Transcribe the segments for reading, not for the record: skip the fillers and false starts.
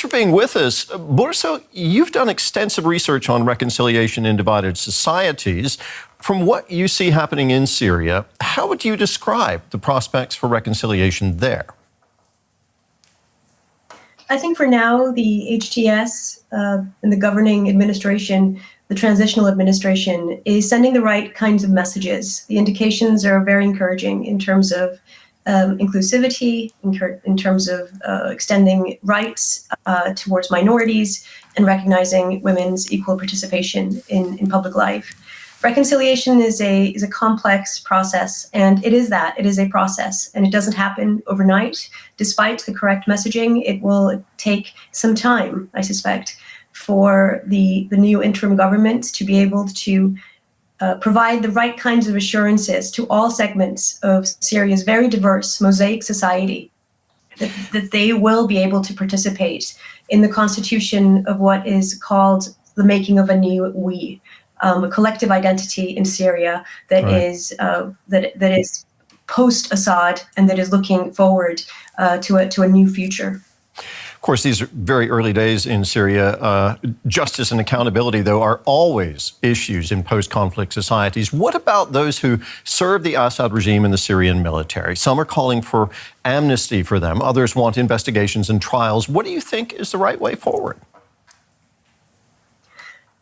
for being with us. Burcu, you've done extensive research on reconciliation in divided societies. From what you see happening in Syria, how would you describe the prospects for reconciliation there? I think for now, the HTS and the governing administration, the transitional administration, is sending the right kinds of messages. The indications are very encouraging in terms of inclusivity, in terms of extending rights towards minorities and recognizing women's equal participation in public life. Reconciliation is a complex process, and it is a process, and it doesn't happen overnight. Despite the correct messaging, it will take some time, I suspect, for the new interim government to be able to provide the right kinds of assurances to all segments of Syria's very diverse mosaic society, that they will be able to participate in the constitution of what is called the making of a new we. A collective identity in Syria that is that is post-Assad and that is looking forward to a new future. Of course, these are very early days in Syria. Justice and accountability, though, are always issues in post-conflict societies. What about those who serve the Assad regime in the Syrian military? Some are calling for amnesty for them. Others want investigations and trials. What do you think is the right way forward?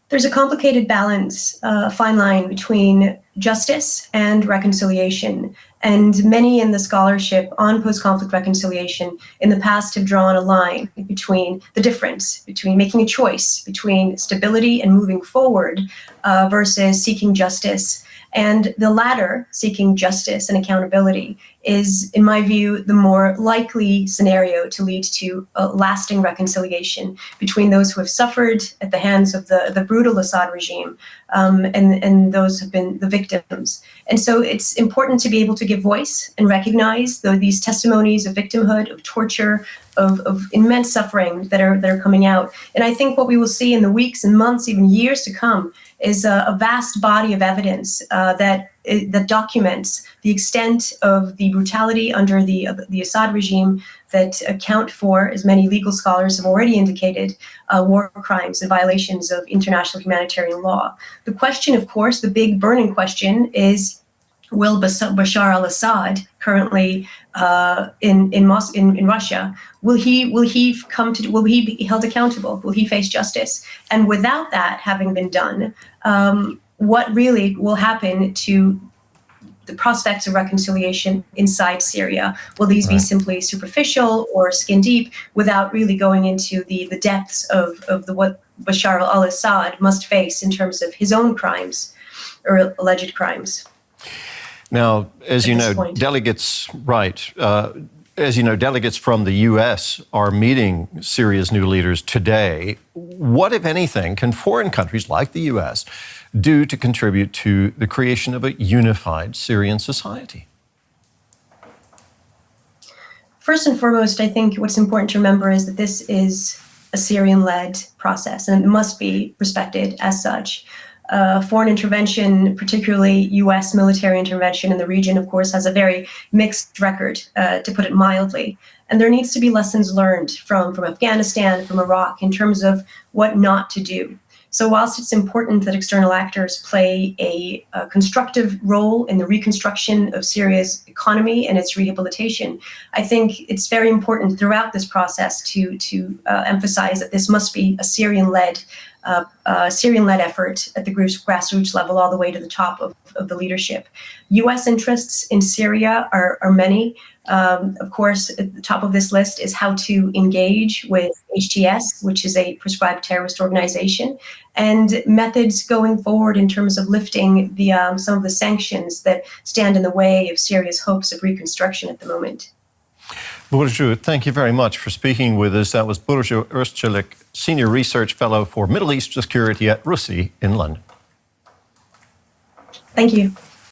There's a complicated balance, fine line between justice and reconciliation. And many in the scholarship on post-conflict reconciliation in the past have drawn a line between the difference between making a choice between stability and moving forward versus seeking justice. And the latter, seeking justice and accountability, is, in my view, the more likely scenario to lead to a lasting reconciliation between those who have suffered at the hands of the brutal Assad regime and those who have been the victims. And so it's important to be able to give voice and recognize these testimonies of victimhood, of torture, of immense suffering that are coming out. And I think what we will see in the weeks and months, even years to come, is a vast body of evidence that documents the extent of the brutality under the Assad regime, that account for, as many legal scholars have already indicated, war crimes and violations of international humanitarian law. The question, of course, the big burning question is, will Bashar al-Assad, currently in Russia, will he be held accountable? Will he face justice? And without that having been done, what really will happen to the prospects of reconciliation inside Syria? Will these be simply superficial or skin deep, without really going into the depths of what Bashar al-Assad must face in terms of his own crimes or alleged crimes? Now, as you know, delegates from the U.S. are meeting Syria's new leaders today. What, if anything, can foreign countries like the U.S. do to contribute to the creation of a unified Syrian society? First and foremost, I think what's important to remember is that this is a Syrian-led process, and it must be respected as such. Foreign intervention, particularly U.S. military intervention in the region, of course, has a very mixed record, to put it mildly. And there needs to be lessons learned from Afghanistan, from Iraq, in terms of what not to do. So whilst it's important that external actors play a constructive role in the reconstruction of Syria's economy and its rehabilitation, I think it's very important throughout this process to emphasize that this must be a Syrian-led effort at the grassroots level, all the way to the top of the leadership. U.S. interests in Syria are many. Of course, at the top of this list is how to engage with HTS, which is a prescribed terrorist organization, and methods going forward in terms of lifting some of the sanctions that stand in the way of Syria's hopes of reconstruction at the moment. Burcu, thank you very much for speaking with us. That was Burcu Özçelik, Senior Research Fellow for Middle East Security at RUSI in London. Thank you.